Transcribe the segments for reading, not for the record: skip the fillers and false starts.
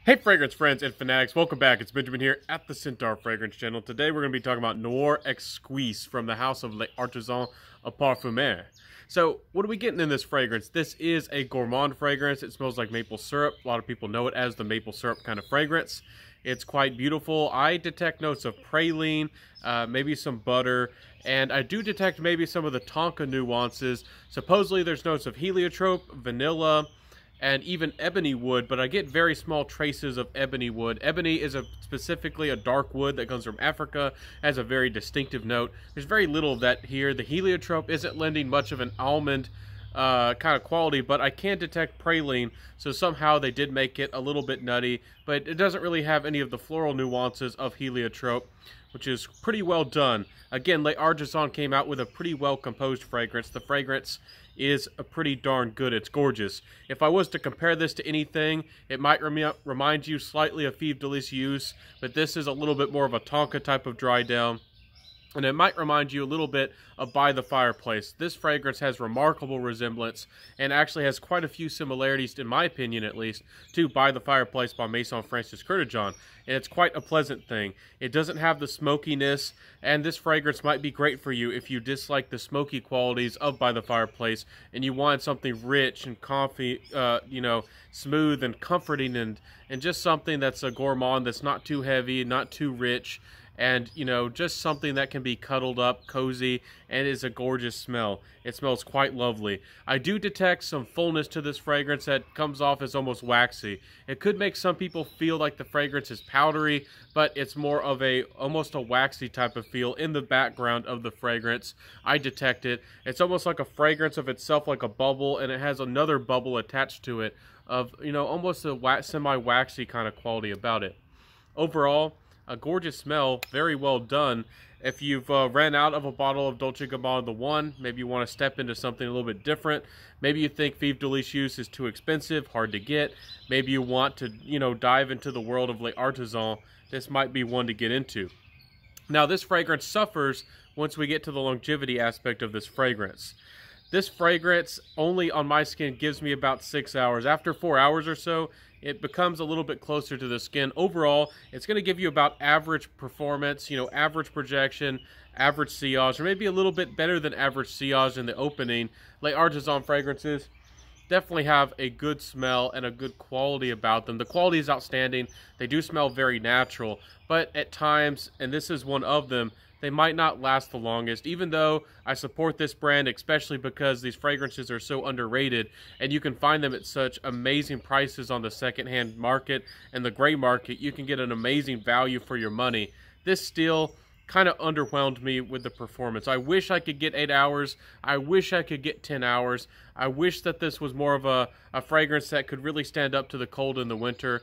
Hey fragrance friends and fanatics, welcome back. It's Benjamin here at the Centaur Fragrance Channel. Today we're going to be talking about Nior Exquis from the house of Artisan Parfumer. So what are we getting in this fragrance? This is a gourmand fragrance. It smells like maple syrup. A lot of people know it as the maple syrup kind of fragrance. It's quite beautiful. I detect notes of praline, maybe some butter, and I do detect maybe some of the tonka nuances. Supposedly there's notes of heliotrope, vanilla, and even ebony wood, but I get very small traces of ebony wood. Ebony is specifically a dark wood that comes from Africa, has a very distinctive note. There's very little of that here. The heliotrope isn't lending much of an almond kind of quality, but I can detect praline, so somehow they did make it a little bit nutty, but it doesn't really have any of the floral nuances of heliotrope, which is pretty well done. Again, Artisan came out with a pretty well composed fragrance. The fragrance is pretty darn good. It's gorgeous. If I was to compare this to anything, it might remind you slightly of Fève Délicieuse, but this is a little bit more of a tonka type of dry down. And it might remind you a little bit of By the Fireplace. This fragrance has remarkable resemblance and actually has quite a few similarities, in my opinion at least, to By the Fireplace by Maison Margela. And it's quite a pleasant thing. It doesn't have the smokiness, and this fragrance might be great for you if you dislike the smoky qualities of By the Fireplace and you want something rich and comfy, smooth and comforting, and just something that's a gourmand that's not too heavy, not too rich, and just something that can be cuddled up, cozy, and is a gorgeous smell. It smells quite lovely. I do detect some fullness to this fragrance that comes off as almost waxy. It could make some people feel like the fragrance is powdery, but it's more of almost a waxy type of feel in the background of the fragrance. I detect it. It's almost like a fragrance of itself, like a bubble, and it has another bubble attached to it of almost a semi-waxy kind of quality about it. Overall, a gorgeous smell, very well done. If you've ran out of a bottle of Dolce & Gabbana The One, maybe you want to step into something a little bit different. Maybe you think Fève Délicieuse is too expensive, hard to get. Maybe you want to, dive into the world of Artisan. This might be one to get into. Now, this fragrance suffers once we get to the longevity aspect of this fragrance. This fragrance only on my skin gives me about 6 hours. After 4 hours or so, it becomes a little bit closer to the skin. Overall, it's going to give you about average performance, average projection, average sillage, or maybe a little bit better than average sillage in the opening. Artisan fragrances definitely have a good smell and a good quality about them. The quality is outstanding. They do smell very natural, but at times, and this is one of them, they might not last the longest, even though I support this brand, especially because these fragrances are so underrated, and you can find them at such amazing prices on the secondhand market and the gray market. You can get an amazing value for your money. This still kind of underwhelmed me with the performance. I wish I could get 8 hours. I wish I could get 10 hours. I wish that this was more of a fragrance that could really stand up to the cold in the winter.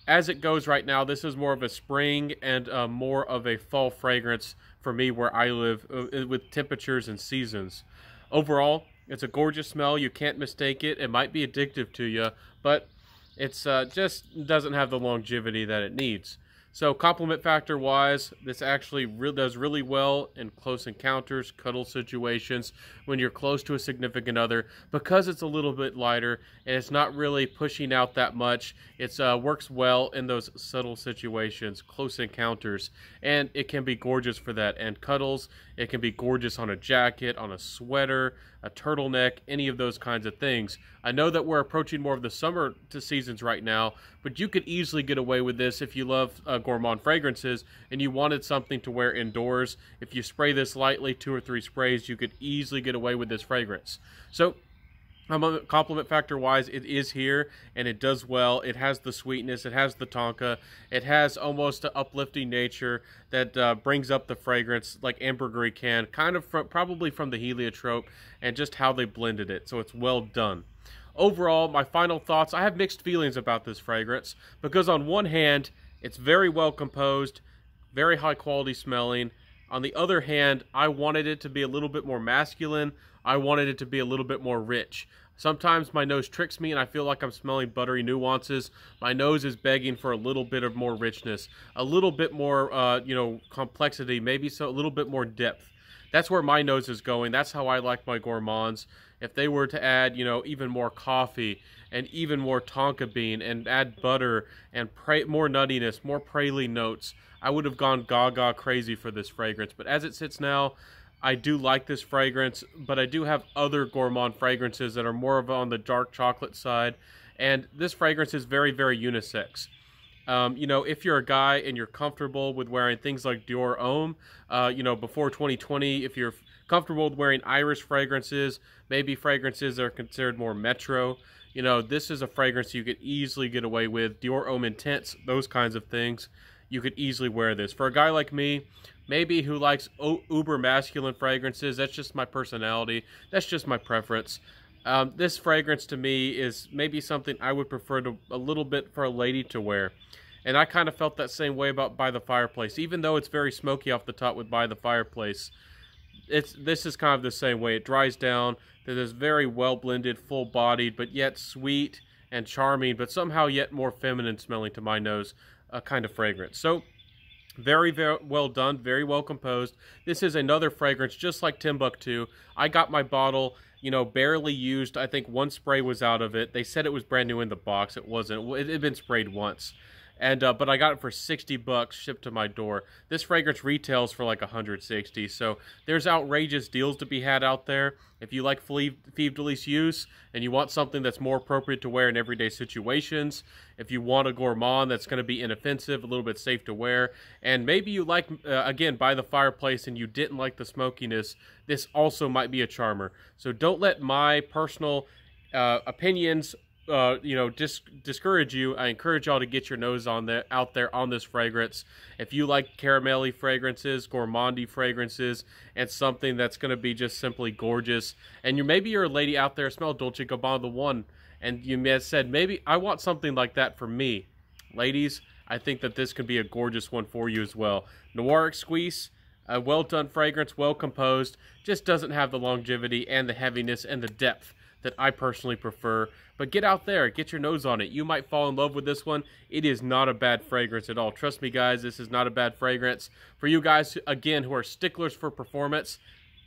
As it goes right now, this is more of a spring and more of a fall fragrance for me where I live with temperatures and seasons. Overall, it's a gorgeous smell. You can't mistake it. It might be addictive to you, but it's just doesn't have the longevity that it needs. So compliment factor wise, this actually does really well in close encounters, cuddle situations, when you're close to a significant other, because it's a little bit lighter and it's not really pushing out that much. It works well in those subtle situations, close encounters, and it can be gorgeous for that. And cuddles, it can be gorgeous on a jacket, on a sweater, a turtleneck, any of those kinds of things. I know that we're approaching more of the summer seasons right now, but you could easily get away with this if you love gourmand fragrances and you wanted something to wear indoors. If you spray this lightly, 2 or 3 sprays, you could easily get away with this fragrance. So compliment factor wise, it is here and it does well. It has the sweetness, it has the tonka, it has almost an uplifting nature that brings up the fragrance like ambergris can, kind of probably from the heliotrope and just how they blended it. So it's well done. Overall, my final thoughts, I have mixed feelings about this fragrance because on one hand, it's very well composed, very high quality smelling. On the other hand, I wanted it to be a little bit more masculine. I wanted it to be a little bit more rich. Sometimes my nose tricks me and I feel like I'm smelling buttery nuances. My nose is begging for a little bit of more richness, a little bit more, complexity, maybe a little bit more depth. That's where my nose is going. That's how I like my gourmands. if they were to add, you know, even more coffee and even more tonka bean and add butter and more nuttiness, more praline notes, I would have gone gaga crazy for this fragrance. But as it sits now, I do like this fragrance, but I do have other gourmand fragrances that are more of on the dark chocolate side. And this fragrance is very, very unisex. You know, if you're a guy and you're comfortable with wearing things like Dior Homme, you know, before 2020, if you're comfortable with wearing Irish fragrances, maybe fragrances that are considered more metro, you know, this is a fragrance you could easily get away with. Dior Homme Intense, those kinds of things, you could easily wear this. For a guy like me, maybe who likes uber masculine fragrances, that's just my personality, that's just my preference. This fragrance to me is maybe something I would prefer to a little bit for a lady to wear. And I kind of felt that same way about By the Fireplace. Even though it's very smoky off the top with By the Fireplace, this is kind of the same way. It dries down. There's very well blended, full bodied, but yet sweet and charming, but somehow yet more feminine smelling to my nose kind of fragrance. So very, very well done, very well composed. This is another fragrance just like Timbuktu. I got my bottle, you know, barely used. I think one spray was out of it. They said it was brand new in the box. It wasn't. It had been sprayed once. And but I got it for 60 bucks shipped to my door. This fragrance retails for like 160. So there's outrageous deals to be had out there. If you like Five Delicieux and you want something that's more appropriate to wear in everyday situations, if you want a gourmand that's going to be inoffensive, a little bit safe to wear, and maybe you like, again, By the Fireplace and you didn't like the smokiness, this also might be a charmer. So don't let my personal opinions you know, discourage you. I encourage y'all to get your nose out there on this fragrance. If you like caramelly fragrances, gourmandy fragrances, and something that's going to be just simply gorgeous, and maybe you're a lady out there, smell Dolce & Gabbana the one, and you may have said, maybe I want something like that for me. Ladies, I think that this could be a gorgeous one for you as well. Nior Exquis, a well-done fragrance, well-composed, just doesn't have the longevity and the heaviness and the depth that I personally prefer. But get out there, get your nose on it. You might fall in love with this one. It is not a bad fragrance at all. Trust me, guys, this is not a bad fragrance. For you guys, again, who are sticklers for performance,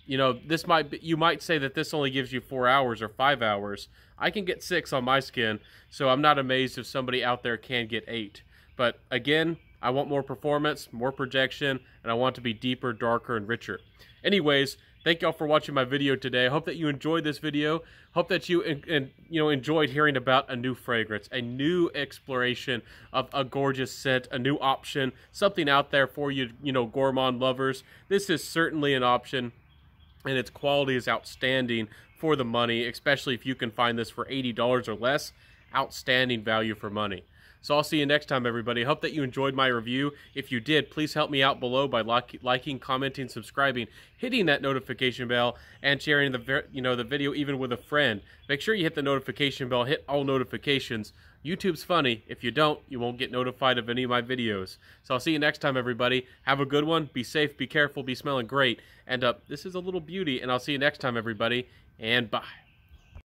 you know, this might be, you might say that this only gives you 4 hours or 5 hours. I can get 6 on my skin, so I'm not amazed if somebody out there can get 8. But again, I want more performance, more projection, and I want to be deeper, darker, and richer. Anyways, thank y'all for watching my video today. I hope that you enjoyed this video. Hope that you enjoyed hearing about a new fragrance, a new exploration of a gorgeous scent, a new option, something out there for you, you know, gourmand lovers. This is certainly an option, and its quality is outstanding for the money, especially if you can find this for $80 or less. Outstanding value for money. So I'll see you next time, everybody. I hope that you enjoyed my review. If you did, please help me out below by liking, commenting, subscribing, hitting that notification bell, and sharing the video even with a friend. Make sure you hit the notification bell, hit all notifications. YouTube's funny. If you don't, you won't get notified of any of my videos. So I'll see you next time, everybody. Have a good one. Be safe, be careful, be smelling great. And this is a little beauty, and I'll see you next time, everybody. And bye.